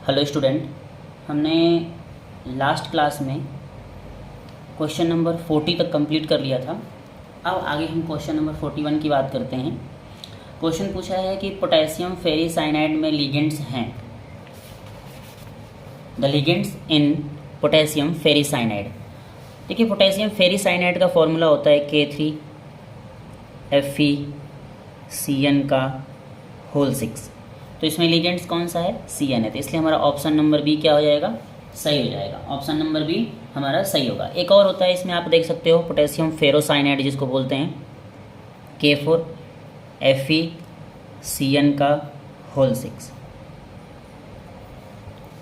Hello student, हमने last class में question number 40 तक कंप्लीट कर लिया था। अब आगे हम क्वेश्चन नंबर 41 की बात करते हैं। क्वेश्चन पूछा है कि पोटेशियम फेरिसाइनाइड में लिगेंड्स हैं। The ligands in potassium ferricyanide. देखिए, पोटेशियम फेरिसाइनाइड का फॉर्मूला होता है K3FeCN का होल 6। तो इसमें लिगेंड्स कौन सा है? CN है। तो इसलिए हमारा ऑप्शन नंबर बी क्या हो जाएगा? सही हो जाएगा। ऑप्शन नंबर बी हमारा सही होगा। एक और होता है इसमें, आप देख सकते हो, पोटेशियम फेरोसाइनाइड जिसको बोलते हैं, K4FeCN का होल 6।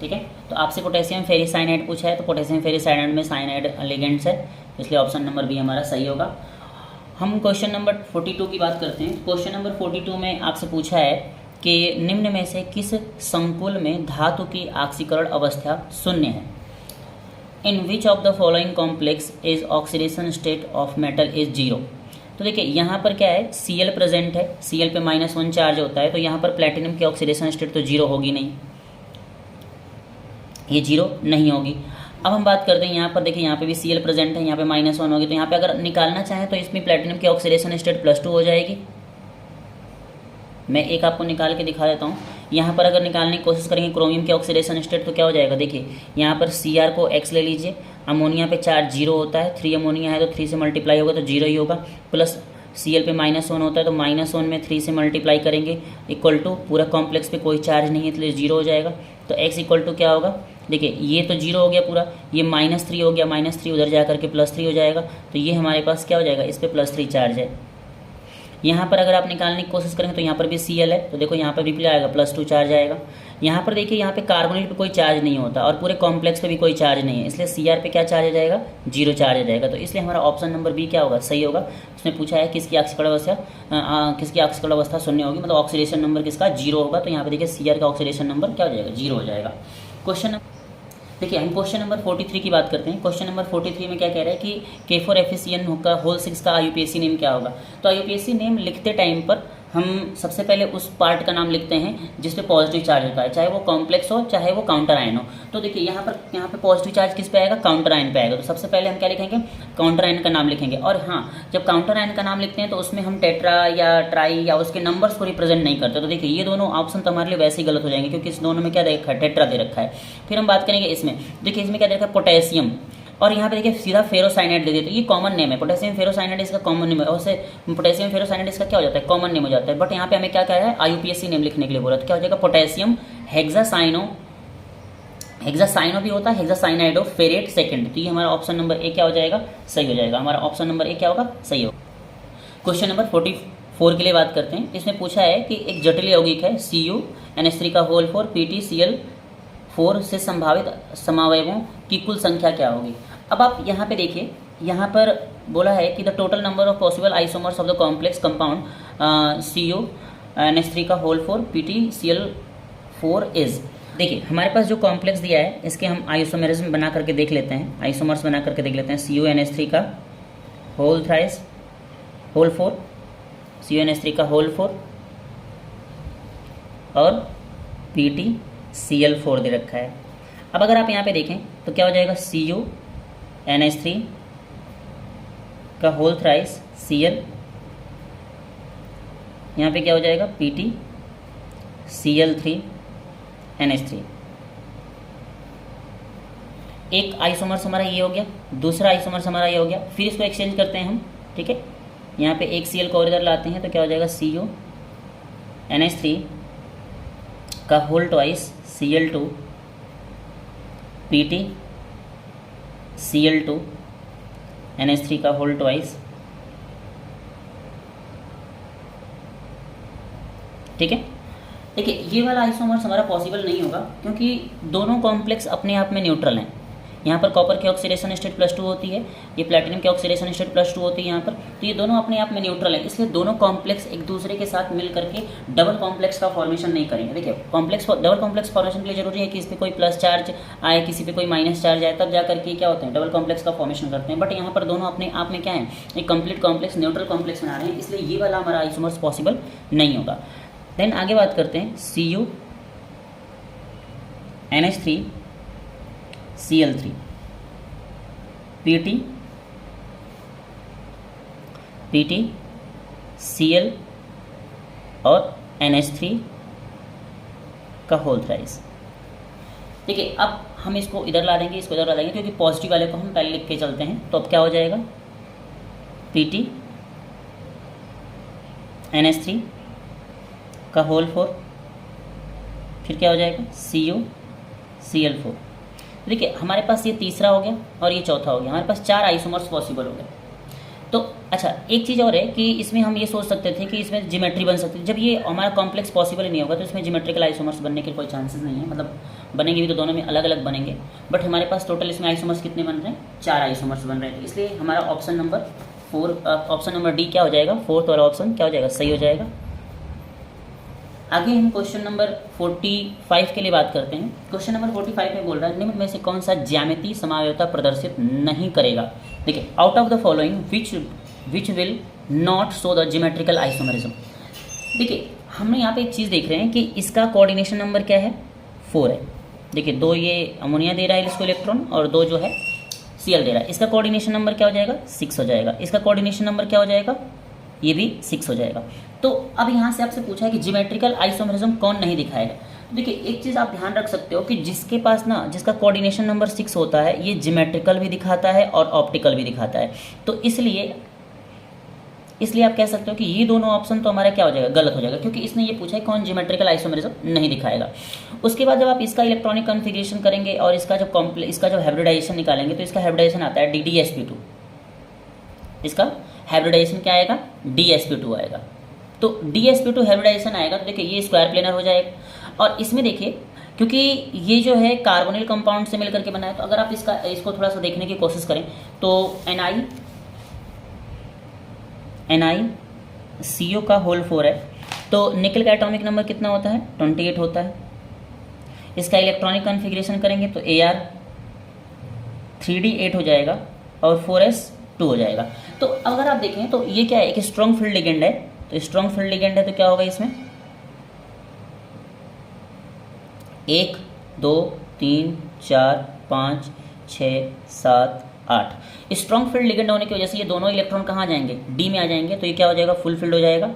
ठीक है, तो आपसे पोटेशियम फेरिसाइनाइड पूछा है, तो पोटेशियम फेरिसाइनाइड में साइनाइड लिगेंड्स है, इसलिए ऑप्शन नंबर बी हमारा सही होगा। हम क्वेश्चन नंबर 42 की बात करते हैं। क्वेश्चन नंबर 42 में आपसे पूछा है कि निम्न में से किस संकुल में धातु की ऑक्सीकरण अवस्था शून्य है? In which of the following complex is oxidation state of metal is zero. तो देखिए, यहाँ पर क्या है, Cl प्रेजेंट है, Cl पे -1 चार्ज होता है, तो यहाँ पर प्लेटिनम की ऑक्सीडेशन स्टेट तो जीरो होगी नहीं, ये जीरो नहीं होगी। अब हम बात करते हैं यहाँ पर, देखिए यहाँ पे भी Cl प्रेजेंट है, यहाँ पे -1 होगी, तो यहाँ पे अगर निकालना चाहें तो इसमें प्लेटिनम की ऑक्सीडेशन स्टेट +2 हो जाएगी। मैं एक आपको निकाल के दिखा देता हूँ। यहाँ पर अगर निकालने की कोशिश करेंगे क्रोमियम की ऑक्सीडेशन स्टेट, तो क्या हो जाएगा? देखिए यहाँ पर Cr को x ले लीजिए, अमोनिया पे चार्ज जीरो होता है, 3 अमोनिया है तो 3 से मल्टीप्लाई होगा तो जीरो ही होगा, प्लस Cl पे -1 होता है तो -1 में 3 से मल्टीप्लाई करेंगे, इक्वल टू पूरा कॉम्प्लेक्स पे कोई चार्ज नहीं है इसलिए जीरो हो जाएगा। तो x इक्वल टू क्या होगा? देखिए ये तो जीरो हो गया पूरा, ये -3 हो गया, -3 उधर जा करके +3 हो जाएगा, तो ये हमारे पास क्या हो जाएगा? इस पर +3 चार्ज है। यहाँ पर अगर आप निकालने की कोशिश करेंगे तो यहाँ पर भी Cl है, तो देखो यहाँ पर भी आएगा, +2 चार्ज आएगा। यहाँ पर देखिए, यहाँ पे कार्बोनेट पे कोई चार्ज नहीं होता और पूरे कॉम्प्लेक्स पे भी कोई चार्ज नहीं है, इसलिए Cr पे क्या चार्ज आ जाएगा? जीरो चार्ज आ जाएगा। तो इसलिए हमारा ऑप्शन नंबर बी क्या होगा? सही होगा। उसने पूछा है किसकी ऑक्सीकरण अवस्था शून्य होगी, मतलब ऑक्सीडेशन नंबर किसका? जीरो होगा। तो यहाँ पे देखिए Cr का ऑक्सीडेशन नंबर क्या हो जाएगा? जीरो हो जाएगा। क्वेश्चन देखिए, हम क्वेश्चन नंबर 43 की बात करते हैं। क्वेश्चन नंबर 43 में क्या कह रहा है कि K4FeCN का होल 6 का IUPAC नेम क्या होगा? तो IUPAC नेम लिखते टाइम पर हम सबसे पहले उस पार्ट का नाम लिखते हैं जिस पे पॉजिटिव चार्ज होता है, चाहे वो कॉम्प्लेक्स हो चाहे वो काउंटर आयन हो। तो देखिए यहाँ पे पॉजिटिव चार्ज किस पे आएगा? काउंटर आयन पे आएगा। तो सबसे पहले हम क्या लिखेंगे? काउंटर आयन का नाम लिखेंगे। और हाँ, जब काउंटर आयन का नाम लिखते हैं तो उसमें हम टेट्रा या ट्राई या उसके नंबर्स को रिप्रेजेंट नहीं करते। तो देखिए ये दोनों ऑप्शन तो हमारे लिए वैसे ही गलत हो जाएंगे, क्योंकि इस दोनों में क्या दे रखा है? टेट्रा दे रखा है। फिर हम बात करेंगे इसमें, देखिए इसमें क्या दे रखा है? पोटेशियम, और यहाँ पे देखिए सीधा फेरोसाइनाइड दे दिया, तो ये कॉमन नेम है, पोटेशियम फेरोसाइनाइड इसका कॉमन नेम है, और से पोटेशियम फेरोसाइनाइड इसका क्या हो जाता है? कॉमन नेम हो जाता है। बट यहाँ पे हमें क्या कहा है? IUPAC नेम लिखने के लिए बोला, तो क्या हो जाएगा? पोटेशियम हेक्सासाइनो भी होता है, हेक्सासाइनाइडो फेरेट सेकेंड। तो ये हमारा ऑप्शन नंबर ए क्या हो जाएगा? सही हो जाएगा। हमारा ऑप्शन नंबर ए क्या होगा? सही होगा। क्वेश्चन नंबर 44 के लिए बात करते हैं। इसमें पूछा है कि एक जटिल यौगिक है CuNH3 का होल 4 PtCl4 से संभावित समवयवों की कुल संख्या क्या होगी? अब आप यहाँ पे देखिए, यहाँ पर बोला है कि the total number of possible isomers of the complex compound CuNH3 का होल 4 PtCl4 इज। देखिए हमारे पास जो कॉम्प्लेक्स दिया है इसके हम आइसोमेरिज्म बना करके देख लेते हैं, आइसोमर्स बना करके देख लेते हैं। CuNH3 का होल 4, CuNH3 का होल 4 और PtCl4 दे रखा है। अब अगर आप यहाँ पे देखें तो क्या हो जाएगा? CuNH3 का होल थ्राइस Cl, यहाँ पे क्या हो जाएगा? PtCl3NH3। एक आइसोमर्स हमारा ये हो गया, दूसरा आइसोमर्स हमारा ये हो गया। फिर इसको एक्सचेंज करते हैं हम, ठीक है। यहाँ पे एक Cl को इधर लाते हैं तो क्या हो जाएगा? CuNH3 का होल ट्वाइस Cl2 PtCl2NH3 का होल ट्वाइस, ठीक है। देखिए ये वाला आइसोमर्स हमारा पॉसिबल नहीं होगा, क्योंकि दोनों कॉम्प्लेक्स अपने आप में न्यूट्रल हैं। यहाँ पर कॉपर की ऑक्सीडेशन स्टेट +2 होती है, ये प्लेटिनम की ऑक्सीडेशन स्टेट +2 होती है यहाँ पर, तो ये दोनों अपने आप में न्यूट्रल है, इसलिए दोनों कॉम्प्लेक्स एक दूसरे के साथ मिल करके डबल कॉम्प्लेक्स का फॉर्मेशन नहीं करेंगे। देखिए डबल कॉम्प्लेक्स फॉर्मेशन के लिए जरूरी है कि इस पर कोई प्लस चार्ज आए, किसी पे कोई माइनस चार्ज आए, तब जा करके क्या होते हैं? डबल कॉम्प्लेक्स का फॉर्मेशन करते हैं। बट यहाँ पर दोनों अपने आप में क्या है? एक कंप्लीट कॉम्प्लेक्स, न्यूट्रल कॉम्प्लेक्स बना रहे हैं, इसलिए ये वाला हमारा आइसोमर्स पॉसिबल नहीं होगा। देन आगे बात करते हैं NH3Cl3 PtCl और NH3 का होल थ्राइस। देखिए अब हम इसको इधर ला देंगे, इसको इधर ला देंगे, क्योंकि पॉजिटिव वाले को हम पहले लिख के चलते हैं। तो अब क्या हो जाएगा, PtNH3 का होल 4, फिर क्या हो जाएगा CuCl4। देखिए हमारे पास ये तीसरा हो गया और ये चौथा हो गया, हमारे पास 4 आइसोमर्स पॉसिबल हो गए। तो अच्छा एक चीज़ और है कि इसमें हम ये सोच सकते थे कि इसमें ज्योमेट्री बन सकती है। जब ये हमारा कॉम्प्लेक्स पॉसिबल ही नहीं होगा तो इसमें ज्योमेट्रिकल आइसोमर्स बनने के कोई चांसेस नहीं है, मतलब बनेंगे भी तो दोनों में अलग अलग बनेंगे। बट हमारे पास टोटल इसमें आइसोमर्स कितने बन रहे हैं, 4 आइसोमर्स बन रहे हैं। इसलिए हमारा option number 4, option number D क्या हो जाएगा, 4th वाला ऑप्शन क्या हो जाएगा, सही हो जाएगा। आगे हम क्वेश्चन नंबर 45 के लिए बात करते हैं। क्वेश्चन नंबर 45 में बोल रहा है निम्न में से कौन सा ज्यामितीय समायोजकता प्रदर्शित नहीं करेगा। देखिए out of the following which will not show the geometrical isomerism. देखिए हमने यहाँ पे एक चीज़ देख रहे हैं कि इसका कोऑर्डिनेशन नंबर क्या है, 4 है। देखिए 2 ये अमोनिया दे रहा है इसको इलेक्ट्रॉन और 2 जो है Cl दे रहा है। इसका कोऑर्डिनेशन नंबर क्या हो जाएगा, 6 हो जाएगा। इसका कोऑर्डिनेशन नंबर क्या हो जाएगा, ये भी 6 हो जाएगा। तो अब यहाँ से आपसे पूछा है कि ज्योमेट्रिकल आइसोमरिज्म कौन नहीं दिखाएगा। तो देखिए एक चीज़ आप ध्यान रख सकते हो कि जिसके पास ना, जिसका कोऑर्डिनेशन नंबर 6 होता है, ये ज्योमेट्रिकल भी दिखाता है और ऑप्टिकल भी दिखाता है। तो इसलिए आप कह सकते हो कि ये दोनों ऑप्शन तो हमारा क्या हो जाएगा, गलत हो जाएगा, क्योंकि इसने ये पूछा है कौन ज्योमेट्रिकल आइसोमरिज्म नहीं दिखाएगा। उसके बाद जब आप इसका इलेक्ट्रॉनिक कॉन्फ़िगरेशन करेंगे और इसका जो हाइब्रिडाइजेशन निकालेंगे तो इसका हाइब्रिडाइजेशन आता है DdSp2। इसका हाइब्रिडाइजेशन क्या आएगा, DsP2 आएगा। तो DsP2 हाइब्रिडाइजेशन आएगा तो देखिए ये स्क्वायर प्लेनर हो जाएगा। और इसमें देखिए क्योंकि ये जो है कार्बोनिल कंपाउंड से मिलकर के बना है, तो अगर आप इसको थोड़ा सा देखने की कोशिश करें तो NiCO का होल 4 है। तो निकल का एटॉमिक नंबर कितना होता है, 28 होता है। इसका इलेक्ट्रॉनिक कॉन्फ़िगरेशन करेंगे तो Ar 3D8 हो जाएगा और 4s2 हो जाएगा। तो अगर आप देखें तो ये क्या है, एक स्ट्रॉन्ग फील्ड लिगेंड है। तो स्ट्रॉन्ग फील्ड लिगेंड है तो क्या होगा इसमें 1 2 3 4 5 6 7 8 स्ट्रॉन्ग फील्ड लिगेंड होने की वजह से ये दोनों इलेक्ट्रॉन कहाँ जाएंगे, डी में आ जाएंगे। तो ये क्या हो जाएगा, फुल फील्ड हो जाएगा।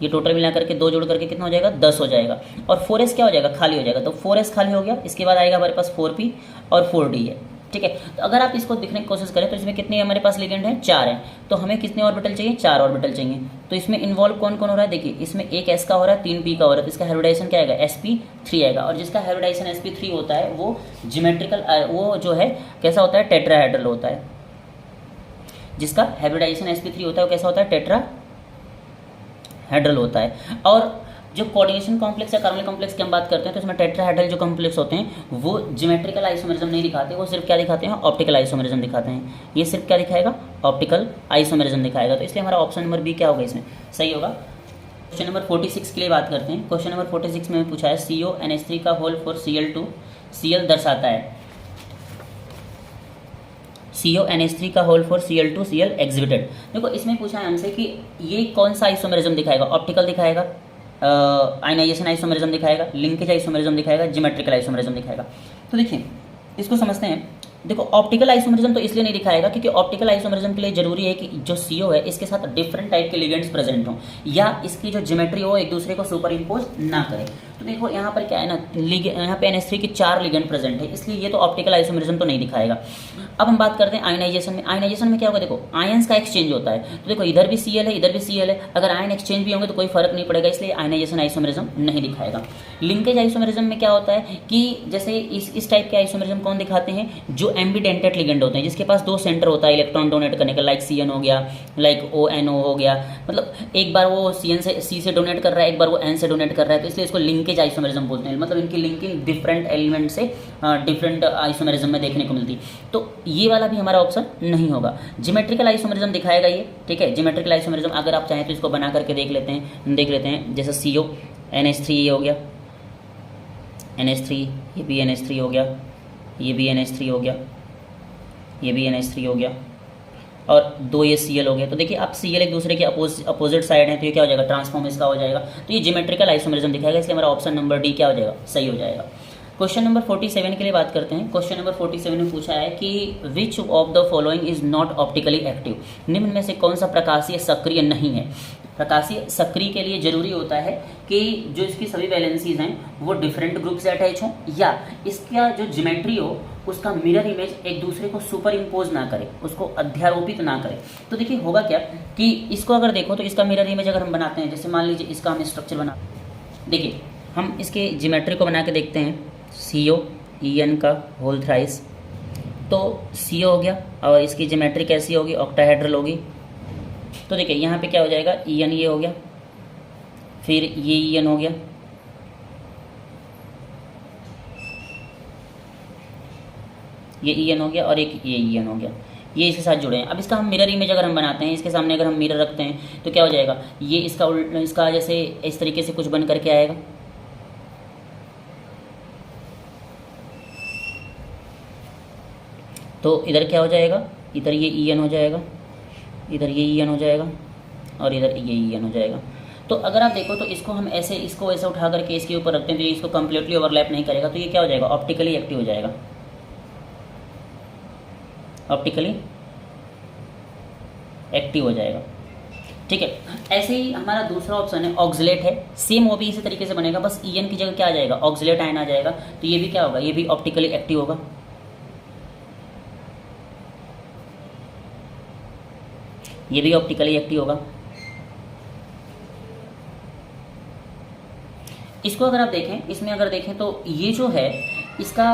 ये टोटल मिला करके 2 जोड़ करके कितना हो जाएगा, 10 हो जाएगा। और 4s क्या हो जाएगा, खाली हो जाएगा। तो 4s खाली हो गया। इसके बाद आएगा हमारे पास 4p और 4d है, ठीक है। तो अगर आप इसको देखने की कोशिश करें तो इसमें कितने हमारे पास लिगेंड है, 4 हैं। तो हमें कितने ऑर्बिटल चाहिए, 4 ऑर्बिटल चाहिए। तो इसमें इन्वॉल्व कौन कौन हो रहा है, देखिए इसमें एक s का हो रहा है, 3 p का हो रहा है। तो इसका हाइब्रिडाइजेशन क्या आएगा, sp3 आएगा। और जिसका हाइब्रिडाइजेशन sp3 होता है वो ज्योमेट्रिकल, वो जो है कैसा होता है, टेट्राहेड्रल होता है। जिसका हाइब्रिडाइजेशन sp3 होता है वो कैसा होता है, टेट्राहेड्रल होता है। और जो कोऑर्डिनेशन कॉम्प्लेक्स या कार्बोनिल कॉम्प्लेक्स की हम बात करते हैं तो इसमें टेट्राहेड्रल जो कॉम्प्लेक्स होते हैं वो ज्योमेट्रिकल आइसोमरिज्म नहीं दिखाते, वो सिर्फ क्या दिखाते हैं, ऑप्टिकल आइसोमरिज्म दिखाते हैं। ये सिर्फ क्या दिखाएगा, ऑप्टिकल आइसोमरिज्म दिखाएगा। तो इसलिए हमारा ऑप्शन नंबर बी क्या होगा, इसमें सही होगा। क्वेश्चन नंबर 46 के लिए बात करते हैं। क्वेश्चन नंबर 46 में पूछा है CONH3 का होल 4 Cl2 Cl दर्शाता है। CONH3 का होल 4 Cl2 Cl एग्जिबिटेड। देखो इसमें पूछा है हमसे कि ये कौन सा आइसोमरिज्म दिखाएगा, ऑप्टिकल दिखाएगा, आयनाइजेशन आइसोमरिज्म दिखाएगा, लिंकेज आइसोमरिज्म दिखाएगा, ज्योमेट्रिकल आइसोमरिज्म दिखाएगा। तो देखिए इसको समझते हैं। देखो ऑप्टिकल आइसोमरिज्म तो इसलिए नहीं दिखाएगा क्योंकि ऑप्टिकल आइसोमरिज्म के लिए जरूरी है कि जो CO है इसके साथ डिफरेंट टाइप के लिगेंड्स प्रेजेंट हों या इसकी जो ज्योमेट्री हो एक दूसरे को सुपर इम्पोज ना करे। तो देखो यहाँ पर क्या है ना, यहाँ पे NH3 के 4 लिगेंड प्रेजेंट है, इसलिए ये तो ऑप्टिकल आइसोमरिज्म तो नहीं दिखाएगा। अब हम बात करते हैं आयनाइजेशन में। आयनाइजेशन में क्या होगा, देखो आयंस का एक्सचेंज होता है। तो देखो इधर भी Cl है, इधर भी Cl है। अगर आयन एक्सचेंज भी होंगे तो कोई फर्क नहीं पड़ेगा, इसलिए आयनाइजेशन आइसोमरिज्म नहीं दिखाएगा। लिंकेज आइसोमरिज्म में क्या होता है कि जैसे इस टाइप के आइसोमरिज्म कौन दिखाते हैं, जो एम्बीडेंटेड लिगेंड होते हैं, जिसके पास 2 सेंटर होता है इलेक्ट्रॉन डोनेट करने का, लाइक CN हो गया, लाइक ONO हो गया। मतलब एक बार वो C से डोनेट कर रहा है, एक बार वो N से डोनेट कर रहा है, तो इसलिए इसको लिंकेज आइसोमरिज्म बोलते हैं। मतलब इनकी लिंकिंग डिफरेंट एलिमेंट से डिफरेंट आइसोमरिज्म में देखने को मिलती। तो ये वाला भी हमारा ऑप्शन नहीं होगा। ज्योमेट्रिकल आइसोमरिज्म दिखाएगा ये, ठीक है। ज्योमेट्रिकल आइसोमरिज्म अगर आप चाहें तो इसको बना करके देख लेते हैं। जैसे CO NH3 ये हो गया, NH3 ये भी NH3 हो गया, ये भी NH3 हो गया, ये भी NH3 हो गया और 2 ये Cl हो गया। तो देखिए आप Cl एक दूसरे के अपोजिट साइड है, तो ये क्या हो जाएगा, ट्रांसफॉर्म इसका हो जाएगा। तो ये ज्योमेट्रिकल आइसोमरिज्म दिखाएगा, इसलिए हमारा ऑप्शन नंबर डी क्या हो जाएगा, सही हो जाएगा। क्वेश्चन नंबर 47 के लिए बात करते हैं। क्वेश्चन नंबर 47 में पूछा है कि विच of the following is not optically active, निम्न में से कौन सा प्रकाशीय सक्रिय नहीं है। प्रकाशीय सक्रिय के लिए जरूरी होता है कि जो इसकी सभी वैलेंसीज हैं वो डिफरेंट ग्रुप से अटैच हों, या इसका जो ज्योमेट्री हो उसका मिरर इमेज एक दूसरे को सुपर इम्पोज ना करे, उसको अध्यारोपित ना करे। तो देखिए होगा क्या कि इसको अगर देखो तो इसका मिरर इमेज अगर हम बनाते हैं, जैसे मान लीजिए इसका हम स्ट्रक्चर बना, देखिए हम इसके ज्योमेट्री को बना के देखते हैं, CO EN का होल थ्राइस, तो CO हो गया और इसकी ज्योमेट्री कैसी होगी, ऑक्टाहेड्रल होगी। तो देखिए यहाँ पे क्या हो जाएगा, EN ये हो गया, फिर ये EN हो गया, ये EN हो गया और एक ये EN हो गया, ये इसके साथ जुड़े हैं। अब इसका हम मिरर इमेज अगर हम बनाते हैं, इसके सामने अगर हम मिरर रखते हैं तो क्या हो जाएगा, ये इसका जैसे इस तरीके से कुछ बन करके आएगा। तो इधर क्या हो जाएगा, इधर ये EN हो जाएगा, इधर ये EN हो जाएगा और इधर ये EN हो जाएगा। तो अगर आप देखो तो इसको हम ऐसे, इसको ऐसे उठा करके इसके ऊपर रखते हैं तो ये इसको कम्प्लीटली ओवरलैप नहीं करेगा, तो ये क्या हो जाएगा, ऑप्टिकली एक्टिव हो जाएगा, ऑप्टिकली एक्टिव हो जाएगा। ठीक है, ऐसे ही हमारा दूसरा ऑप्शन है ऑक्सलेट है, सेम वो भी इसी तरीके से बनेगा, बस EN की जगह क्या आ जाएगा, ऑक्सलेट आयन आ जाएगा। तो ये भी क्या होगा, ये भी ऑप्टिकली एक्टिव होगा। ये भी ऑप्टिकली एक्टिव होगा। इसको अगर आप देखें, इसमें अगर देखें तो ये जो है इसका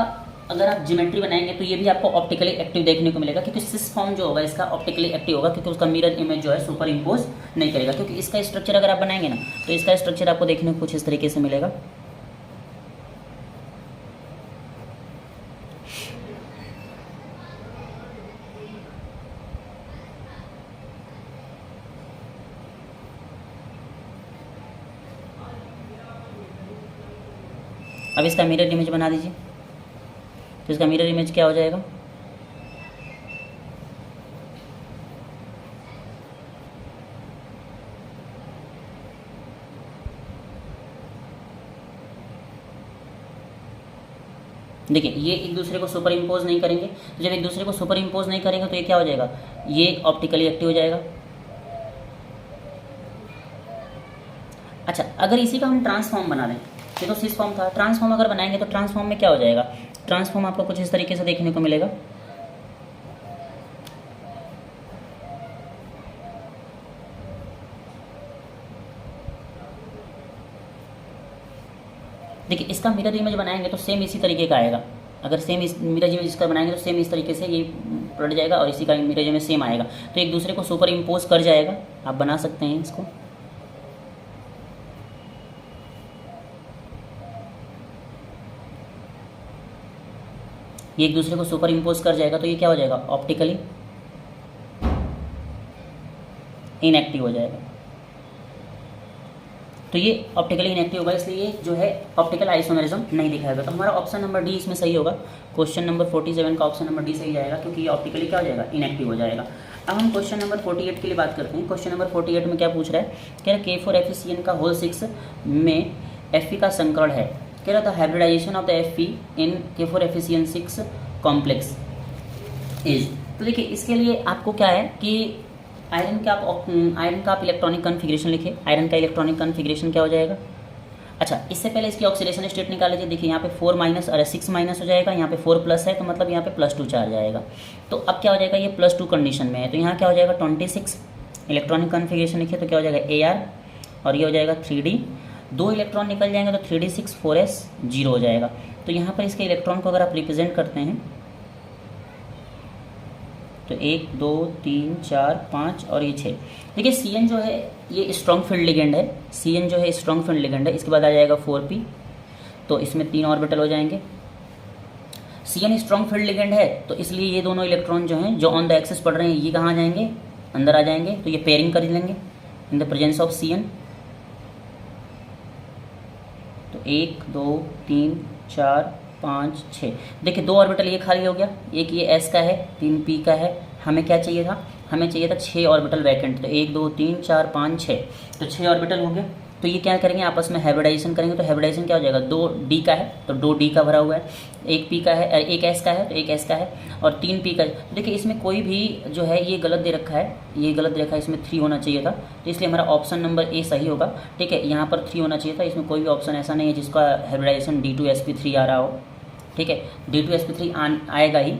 अगर आप ज्योमेट्री बनाएंगे तो ये भी आपको ऑप्टिकली एक्टिव देखने को मिलेगा, क्योंकि सिस फॉर्म जो होगा इसका ऑप्टिकली एक्टिव होगा, क्योंकि उसका मिरर इमेज जो है सुपर इम्पोज नहीं करेगा। क्योंकि इसका स्ट्रक्चर अगर आप बनाएंगे ना तो इसका स्ट्रक्चर आपको देखने को कुछ इस तरीके से मिलेगा। अब इसका मिरर इमेज बना दीजिए, तो इसका मिरर इमेज क्या हो जाएगा, देखिए ये एक दूसरे को सुपर इम्पोज नहीं करेंगे, तो जब एक दूसरे को सुपर इम्पोज नहीं करेंगे तो ये क्या हो जाएगा, ये ऑप्टिकली एक्टिव हो जाएगा। अच्छा, अगर इसी का हम ट्रांसफॉर्म बना दें, ये तो सिस फॉर्म था, ट्रांसफॉर्म अगर बनाएंगे तो ट्रांसफॉर्म में क्या हो जाएगा, ट्रांसफॉर्म आपको कुछ इस तरीके से देखने को मिलेगा। देखिए इसका मिरर इमेज बनाएंगे तो सेम इसी तरीके का आएगा। अगर सेम इस मिरर इमेज इसका बनाएंगे तो सेम इस तरीके से ये पलट जाएगा और इसी का मिरर इमेज सेम आएगा, तो एक दूसरे को सुपर इम्पोज कर जाएगा। आप बना सकते हैं इसको, ये एक दूसरे को सुपर इम्पोज कर जाएगा, तो ये क्या हो जाएगा, ऑप्टिकली इनएक्टिव हो जाएगा। तो ये ऑप्टिकली इनएक्टिव होगा, इसलिए जो है ऑप्टिकल आइसोमेरिज्म नहीं दिखाएगा। तो हमारा ऑप्शन नंबर डी इसमें सही होगा। क्वेश्चन नंबर 47 का ऑप्शन नंबर डी सही जाएगा, क्योंकि ये ऑप्टिकली क्या हो जाएगा, इनएक्टिव हो जाएगा। अब हम क्वेश्चन नंबर 48 के लिए बात करते हैं। क्वेश्चन नंबर 48 में क्या पूछ रहा है, कह रहा है K4FeCN का होल 6 में Fe का संकरण है। कह रहा था hybridization of the Fe in K4FeCN6 complex is. तो देखिए इसके लिए आपको क्या है कि आयरन का आप इलेक्ट्रॉनिक कन्फिग्रेशन लिखिए। आयरन का इलेक्ट्रॉनिक कन्फिग्रेशन क्या हो जाएगा। अच्छा, इससे पहले इसकी ऑक्सीडेशन स्टेट निकाल लीजिए। देखिए यहाँ पे 4 माइनस और 6 माइनस हो जाएगा, यहाँ पे 4 प्लस है तो मतलब यहाँ पे +2 चार्ज आएगा। तो अब क्या हो जाएगा, ये +2 कंडीशन में है, तो यहाँ क्या हो जाएगा 26 इलेक्ट्रॉनिक कन्फिग्रेशन लिखिए तो क्या हो जाएगा AR और ये हो जाएगा 3D। 2 इलेक्ट्रॉन निकल जाएंगे तो 3D6 4S 0 हो जाएगा। तो यहाँ पर इसके इलेक्ट्रॉन को अगर आप रिप्रेजेंट करते हैं तो 1 2 3 4 5 और ये 6। देखिए CN जो है ये स्ट्रॉन्ग फील्ड लिगेंड है, CN जो है स्ट्रॉन्ग फील्ड लिगेंड है। इसके बाद आ जाएगा 4p, तो इसमें 3 ऑर्बिटल हो जाएंगे। CN स्ट्रॉन्ग फील्ड लिगेंड है तो इसलिए ये दोनों इलेक्ट्रॉन जो हैं जो ऑन द एक्सिस पड़ रहे हैं ये कहाँ आ जाएंगे, अंदर आ जाएंगे। तो ये पेयरिंग कर लेंगे in the presence of CN। तो 1 2 3 4 5 6। देखिए 2 ऑर्बिटल ये खाली हो गया, एक ये S का है, 3p का है। हमें क्या चाहिए था, हमें चाहिए था 6 ऑर्बिटल वैकेंट। तो 1 2 3 4 5 6, तो 6 ऑर्बिटल हो गया। तो ये क्या करेंगे, आपस में हाइब्रिडाइजेशन करेंगे। तो हाइब्रिडाइजेशन क्या हो जाएगा, 2D का है तो 2D का भरा हुआ है, 1P का है, 1S का है तो 1S का है, और 3P का है। तो देखिए इसमें कोई भी जो है ये गलत दे रखा है, ये गलत दे रखा है, इसमें 3 होना चाहिए था, तो इसलिए हमारा ऑप्शन नंबर ए सही होगा। ठीक है, यहाँ पर 3 होना चाहिए था, इसमें कोई भी ऑप्शन ऐसा नहीं है जिसका हाइब्रिडाइजेशन D2sp3 आ रहा हो। ठीक है, D2sp3 आएगा ही,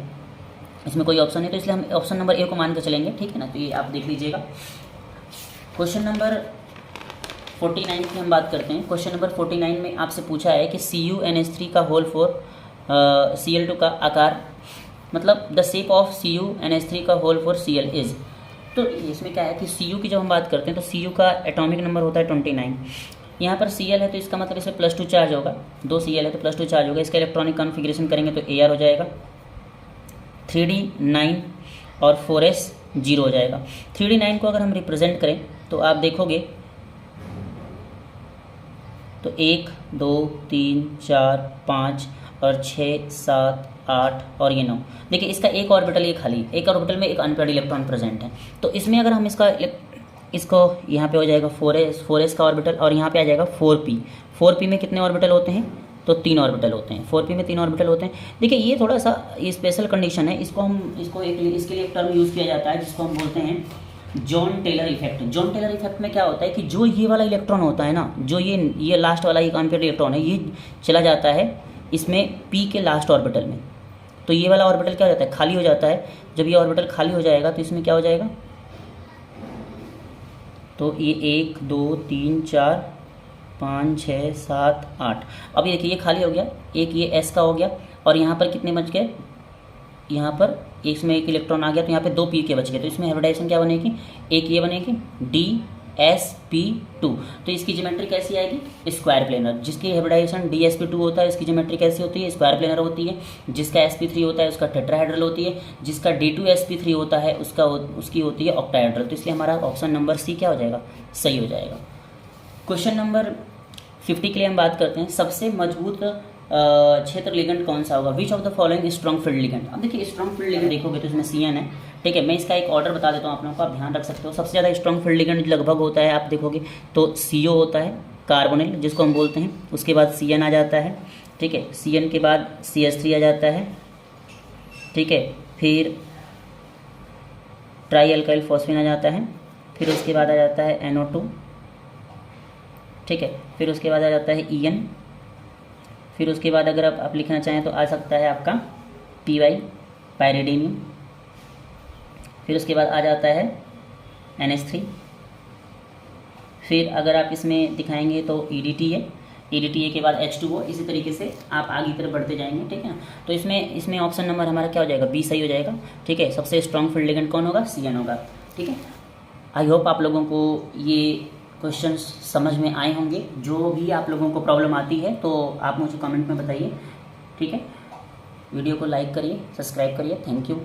इसमें कोई ऑप्शन नहीं, तो इसलिए हम ऑप्शन नंबर ए को मान कर चलेंगे। ठीक है ना, तो ये आप देख लीजिएगा। क्वेश्चन नंबर 49 की हम बात करते हैं। क्वेश्चन नंबर 49 में आपसे पूछा है कि CuNH3 का होल फॉर Cl2 का आकार, मतलब द शेप ऑफ CuNH3 का होल फॉर Cl इज। तो इसमें क्या है कि Cu की जब हम बात करते हैं तो Cu का एटॉमिक नंबर होता है 29। यहाँ पर Cl है तो इसका मतलब इसमें +2 चार्ज होगा, 2 Cl है तो +2 चार्ज होगा। इसका इलेक्ट्रॉनिक कॉन्फ़िगरेशन करेंगे तो Ar हो जाएगा, 3D 9 और 4s 0 हो जाएगा। 3D 9 को अगर हम रिप्रेजेंट करें तो आप देखोगे तो 1 2 3 4 5 और 6 7 8 और ये 9। देखिए इसका एक ऑर्बिटल ये खाली, एक ऑर्बिटल में एक अनपेयर्ड इलेक्ट्रॉन प्रेजेंट है। तो इसमें अगर हम इसको यहाँ पे हो जाएगा 4s का ऑर्बिटल, और यहाँ पे आ जाएगा 4p में कितने ऑर्बिटल होते हैं, तो 3 ऑर्बिटल होते हैं। 4p में 3 ऑर्बिटल होते हैं। देखिए ये थोड़ा सा ये स्पेशल कंडीशन है, इसको इसके लिए एक टर्म यूज़ किया जाता है जिसको हम बोलते हैं John Teller effect. John Teller effect में क्या होता है कि जो ये वाला इलेक्ट्रॉन होता है ना, जो ये लास्ट वाला एक अनपेयर्ड इलेक्ट्रॉन है, ये चला जाता है इसमें p के लास्ट ऑर्बिटल में, तो ये वाला ऑर्बिटल क्या हो जाता है, खाली हो जाता है। जब ये ऑर्बिटल खाली हो जाएगा तो इसमें क्या हो जाएगा, तो ये 1 2 3 4 5 6 7 8। अब ये देखिए ये खाली हो गया, एक ये s का हो गया, और यहाँ पर कितने बच गए, यहाँ पर इसमें एक इलेक्ट्रॉन आ गया तो यहाँ पे 2 p के बच गए। तो इसमें हाइब्रिडाइजेशन क्या बनेगी, एक ये बनेगी DsP2। तो इसकी ज्योमेट्री कैसी आएगी, स्क्वायर प्लेनर। जिसकी हाइब्रिडाइजेशन DsP2 होता है इसकी ज्योमेट्री कैसी होती है, स्क्वायर प्लेनर होती है। जिसका sp3 होता है उसका टेट्राहेड्रल होती है। जिसका D2sp3 होता है उसकी होती है ऑक्टाहेड्रल। तो इसलिए हमारा ऑप्शन नंबर सी क्या हो जाएगा, सही हो जाएगा। क्वेश्चन नंबर 50 के लिए हम बात करते हैं, सबसे मजबूत क्षेत्र लिगेंड कौन सा होगा, विच of the following strong field ligand. अब देखिए स्ट्रॉन्ग फील्ड लिगेंड देखोगे तो इसमें CN है। ठीक है, मैं इसका एक ऑर्डर बता देता हूँ आप लोगों को, आप ध्यान रख सकते हो। सबसे ज़्यादा स्ट्रॉन्ग फील्ड लिगेंड लगभग होता है, आप देखोगे तो CO होता है, कार्बोनिल जिसको हम बोलते हैं। उसके बाद CN आ जाता है। ठीक है, CN के बाद CH3 आ जाता है। ठीक है, फिर ट्राई अल्काइल फॉस्फेन आ जाता है। फिर उसके बाद आ जाता है NO2। ठीक है, फिर उसके बाद आ जाता है EN। फिर उसके बाद अगर आप लिखना चाहें तो आ सकता है आपका PY, पायरिडीनियम। फिर उसके बाद आ जाता है NH3। फिर अगर आप इसमें दिखाएंगे तो EDTA, EDTA के बाद H2O। इसी तरीके से आप आगे की तरफ बढ़ते जाएंगे। ठीक है ना, तो इसमें ऑप्शन नंबर हमारा क्या हो जाएगा, B सही हो जाएगा। ठीक है, सबसे स्ट्रॉन्ग फील्ड लिगेंड कौन होगा, CN होगा। ठीक है, आई होप आप लोगों को ये क्वेश्चंस समझ में आए होंगे। जो भी आप लोगों को प्रॉब्लम आती है तो आप मुझे कमेंट में बताइए। ठीक है, वीडियो को लाइक करिए, सब्सक्राइब करिए। Thank you.